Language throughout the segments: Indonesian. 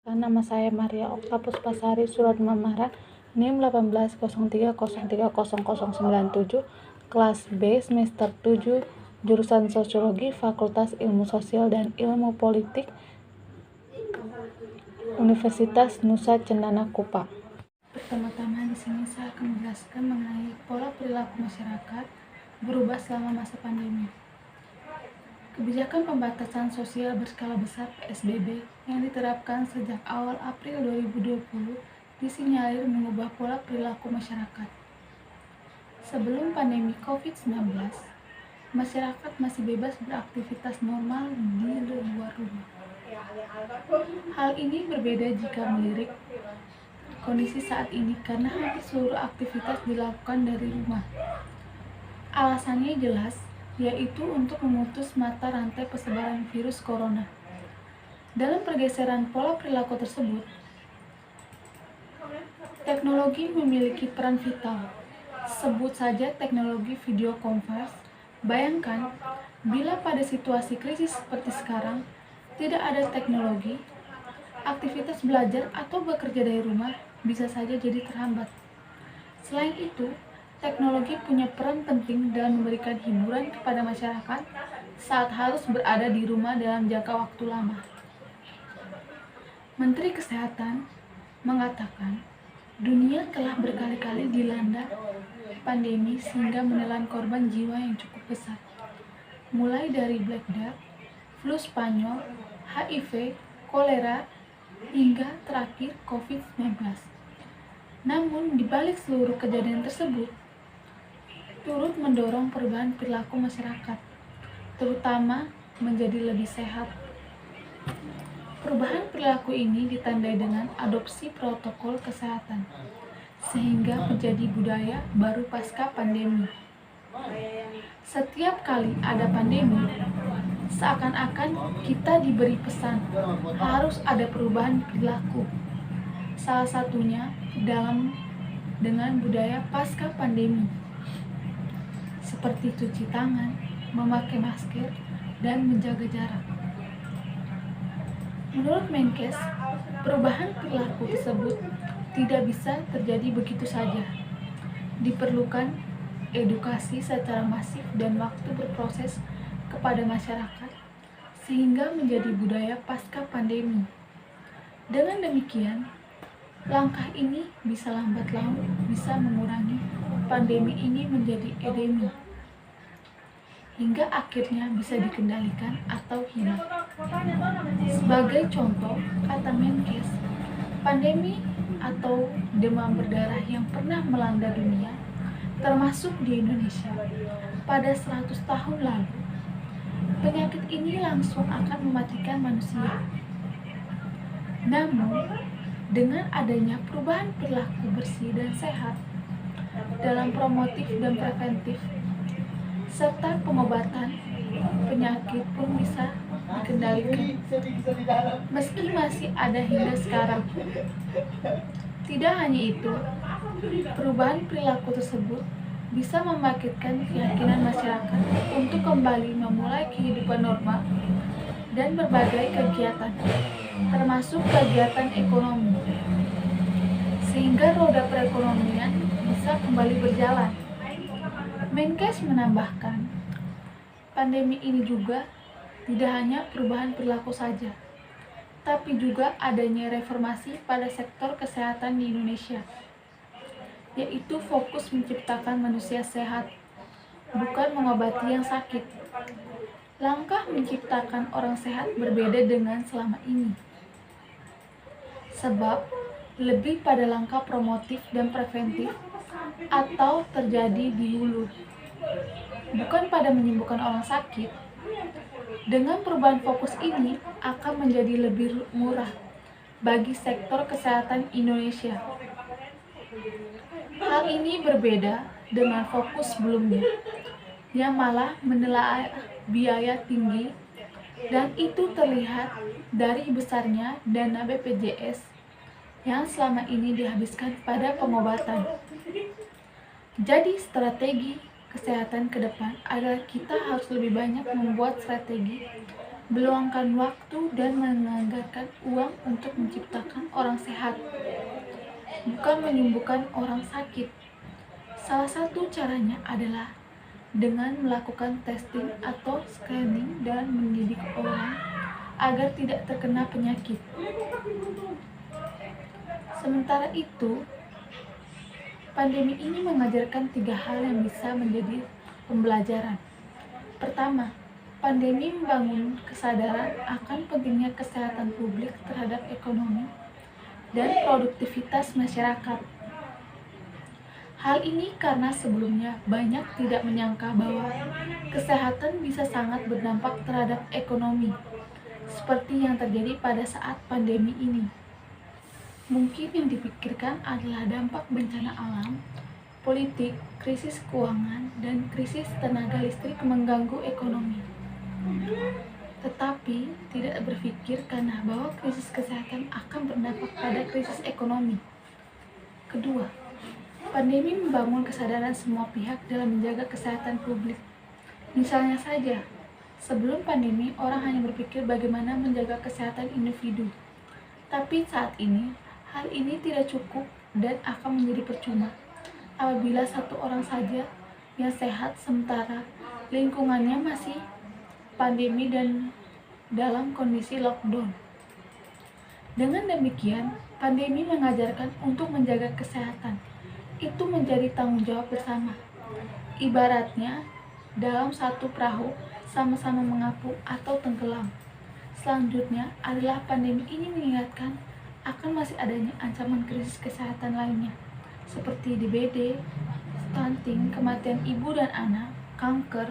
Nama saya Maria Okta Puspasari Surat Mamara, NIM 1803030097, kelas B, semester 7, jurusan Sosiologi, Fakultas Ilmu Sosial dan Ilmu Politik, Universitas Nusa Cendana Kupang. Pertama-tama di sini saya akan menjelaskan mengenai pola perilaku masyarakat berubah selama masa pandemi. Kebijakan pembatasan sosial berskala besar (PSBB) yang diterapkan sejak awal April 2020 disinyalir mengubah pola perilaku masyarakat. Sebelum pandemi COVID-19, masyarakat masih bebas beraktivitas normal di luar rumah. Hal ini berbeda jika melirik kondisi saat ini karena hampir seluruh aktivitas dilakukan dari rumah. Alasannya jelas, yaitu untuk memutus mata rantai persebaran virus corona. Dalam pergeseran pola perilaku tersebut, teknologi memiliki peran vital. Sebut saja teknologi video conference. Bayangkan, bila pada situasi krisis seperti sekarang, tidak ada teknologi, aktivitas belajar atau bekerja dari rumah bisa saja jadi terhambat. Selain itu, teknologi punya peran penting dalam memberikan hiburan kepada masyarakat saat harus berada di rumah dalam jangka waktu lama. Menteri Kesehatan mengatakan, dunia telah berkali-kali dilanda pandemi sehingga menelan korban jiwa yang cukup besar. Mulai dari Black Death, flu Spanyol, HIV, kolera, hingga terakhir COVID-19. Namun, di balik seluruh kejadian tersebut, turut mendorong perubahan perilaku masyarakat, terutama menjadi lebih sehat. Perubahan perilaku ini ditandai dengan adopsi protokol kesehatan, sehingga menjadi budaya baru pasca pandemi. Setiap kali ada pandemi, seakan-akan kita diberi pesan harus ada perubahan perilaku. Salah satunya dengan budaya pasca pandemi, seperti cuci tangan, memakai masker, dan menjaga jarak. Menurut Menkes, perubahan perilaku tersebut tidak bisa terjadi begitu saja. Diperlukan edukasi secara masif dan waktu berproses kepada masyarakat, sehingga menjadi budaya pasca pandemi. Dengan demikian, langkah ini bisa lambat laun bisa mengurangi pandemi ini menjadi endemi, hingga akhirnya bisa dikendalikan atau hilang. Sebagai contoh, kata Menkes, pandemi atau demam berdarah yang pernah melanda dunia, termasuk di Indonesia, pada 100 tahun lalu, penyakit ini langsung akan mematikan manusia. Namun, dengan adanya perubahan perilaku bersih dan sehat dalam promotif dan preventif, serta pengobatan, penyakit pun bisa dikendalikan, meski masih ada hingga sekarang. Tidak hanya itu, perubahan perilaku tersebut bisa membangkitkan keyakinan masyarakat untuk kembali memulai kehidupan normal dan berbagai kegiatan, termasuk kegiatan ekonomi, sehingga roda perekonomian bisa kembali berjalan. Menkes menambahkan, pandemi ini juga tidak hanya perubahan perilaku saja, tapi juga adanya reformasi pada sektor kesehatan di Indonesia, yaitu fokus menciptakan manusia sehat, bukan mengobati yang sakit. Langkah menciptakan orang sehat berbeda dengan selama ini, sebab lebih pada langkah promotif dan preventif atau terjadi di hulu, bukan pada menyembuhkan orang sakit. Dengan perubahan fokus ini akan menjadi lebih murah bagi sektor kesehatan Indonesia. Hal ini berbeda dengan fokus sebelumnya, yang malah menelan biaya tinggi, dan itu terlihat dari besarnya dana BPJS yang selama ini dihabiskan pada pengobatan. Jadi strategi kesehatan ke depan adalah kita harus lebih banyak membuat strategi meluangkan waktu dan menganggarkan uang untuk menciptakan orang sehat, bukan menyembuhkan orang sakit. Salah satu caranya adalah dengan melakukan testing atau screening dan mendidik orang agar tidak terkena penyakit. Sementara itu, pandemi ini mengajarkan 3 hal yang bisa menjadi pembelajaran. Pertama, pandemi membangun kesadaran akan pentingnya kesehatan publik terhadap ekonomi dan produktivitas masyarakat. Hal ini karena sebelumnya banyak tidak menyangka bahwa kesehatan bisa sangat berdampak terhadap ekonomi, seperti yang terjadi pada saat pandemi ini. Mungkin yang dipikirkan adalah dampak bencana alam, politik, krisis keuangan, dan krisis tenaga listrik mengganggu ekonomi. Tetapi tidak berpikir karena bahwa krisis kesehatan akan berdampak pada krisis ekonomi. Kedua, pandemi membangun kesadaran semua pihak dalam menjaga kesehatan publik. Misalnya saja, sebelum pandemi orang hanya berpikir bagaimana menjaga kesehatan individu. Tapi saat ini, hal ini tidak cukup dan akan menjadi percuma apabila satu orang saja yang sehat sementara lingkungannya masih pandemi dan dalam kondisi lockdown. Dengan demikian, pandemi mengajarkan untuk menjaga kesehatan. Itu menjadi tanggung jawab bersama. Ibaratnya, dalam satu perahu sama-sama mengapung atau tenggelam. Selanjutnya adalah pandemi ini mengingatkan akan masih adanya ancaman krisis kesehatan lainnya, seperti DBD, stunting, kematian ibu dan anak, kanker,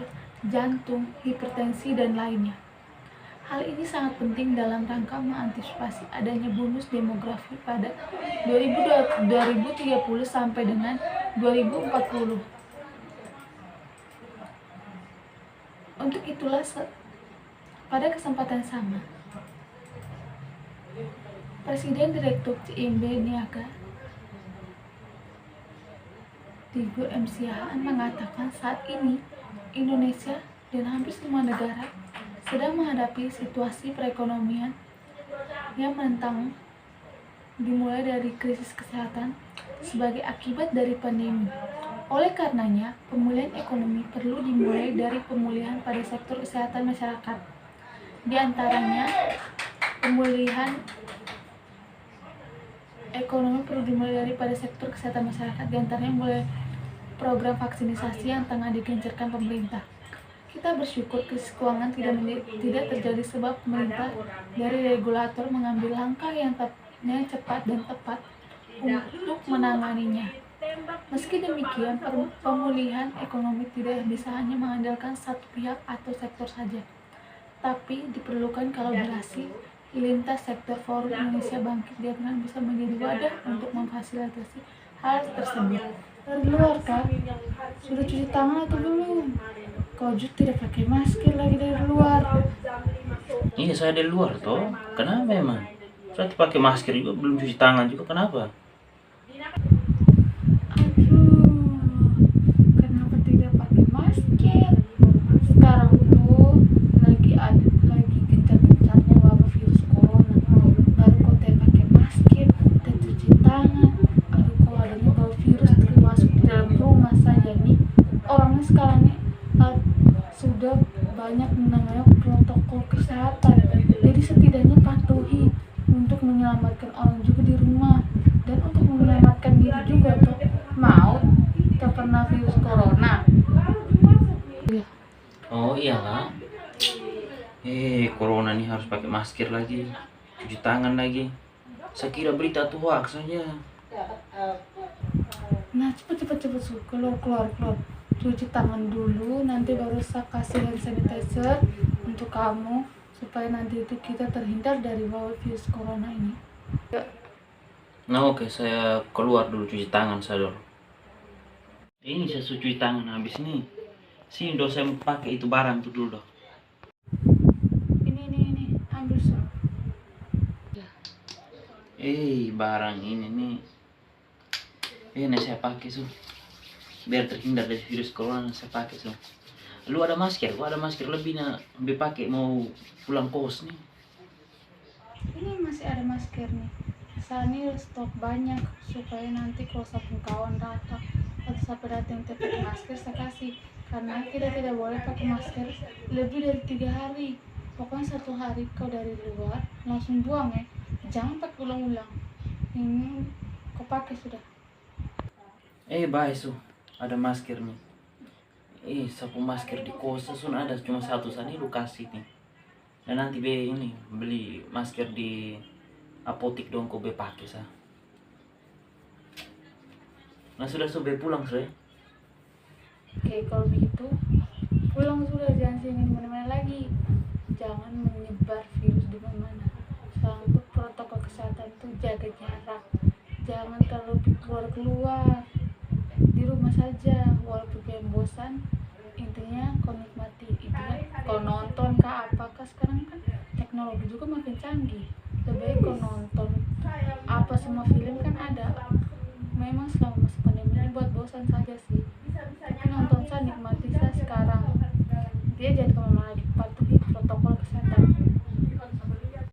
jantung, hipertensi, dan lainnya. Hal ini sangat penting dalam rangka mengantisipasi adanya bonus demografi pada 2030 sampai dengan 2040. Untuk itulah, pada kesempatan sama, Presiden Direktur CIMB Niaga Tigor M. Siahaan mengatakan saat ini Indonesia dan hampir semua negara sedang menghadapi situasi perekonomian yang menentang, dimulai dari krisis kesehatan sebagai akibat dari pandemi. Oleh karenanya, pemulihan ekonomi perlu dimulai dari pemulihan pada sektor kesehatan masyarakat. Di antaranya, pemulihan ekonomi perlu dimulai daripada sektor kesehatan masyarakat, diantaranya mulai program vaksinasi yang tengah digencarkan pemerintah. Kita bersyukur krisis keuangan tidak terjadi sebab pemerintah dari regulator mengambil langkah yang cepat dan tepat untuk menanganinya. Meski demikian, pemulihan ekonomi tidak bisa hanya mengandalkan satu pihak atau sektor saja, tapi diperlukan kolaborasi lintas sektor. Forum Indonesia Bangkit diharapkan bisa menjadi wadah untuk memfasilitasi hal tersebut. Dari luar kan, sudah cuci tangan atau belum? Kau juga tidak pakai masker lagi dari luar. Iya, saya dari luar toh. Kenapa emang? Saya pakai masker juga, belum cuci tangan juga. Kenapa? Aduh, kenapa tidak pakai masker? Sekarang tuh lagi gencar-gencarnya wabah virus corona. Baru kau tidak pakai masker dan cuci tangan. Aduh, kok adanya bawa virus termasuk di dalam rumah saja nih. Orangnya sekarang nih sudah banyak menangani protokol kesehatan. Jadi setidaknya patuhi untuk menyelamatkan orang juga di rumah dan untuk menyelamatkan diri juga tuh. Mau terkena virus corona. Oh iyalah. Corona nih harus pakai masker lagi, cuci tangan lagi. Saya kira berita tuh hoax saja. Nah, cepet keluar. Cuci tangan dulu, nanti baru saya kasih hand sanitizer untuk kamu supaya nanti itu kita terhindar dari bawa virus corona ini. Nah oke, saya keluar dulu cuci tangan saya dulu. Ini saya cuci tangan habis nih. Sini dong, saya mau pakai itu barang tuh dulu dong. Ini ambil so. Barang ini nih. Ini saya pakai so. Biar terhindar dari virus corona saya pakai so. Lu ada masker, gua ada masker lebih na ambil pakai mau pulang kos nih. Ini masih ada masker nih. Saya nih stok banyak supaya nanti kalau satu kawan datang atau sampai datang yang pakai masker saya kasih, karena kita tidak boleh pakai masker lebih dari 3 hari. Pokoknya 1 hari kau dari luar langsung buang ya, jangan pakai ulang-ulang. Ini kau pakai sudah. Baik su, ada masker nih. Sapu masker di kos sun ada cuma satu sana lu kasih nih. Dan nanti be ini beli masker di apotik dong kau be pakai sa. Nah sudah be pulang sudah. Oke, kalau begitu pulang sudah, jangan sini mana-mana lagi. Jangan menyebar virus di mana-mana. Sekarang untuk protokol kesehatan tuh jaga jarak. Jangan terlalu keluar. Di rumah saja, walaupun yang bosan, intinya kau nikmati. Intinya kau nonton kah apakah, sekarang kan teknologi juga makin canggih. Lebih baik kau nonton apa semua film kan ada. Memang selama masa pandemi ini buat bosan saja sih, tapi nonton saya nikmati saya sekarang. Dia jangan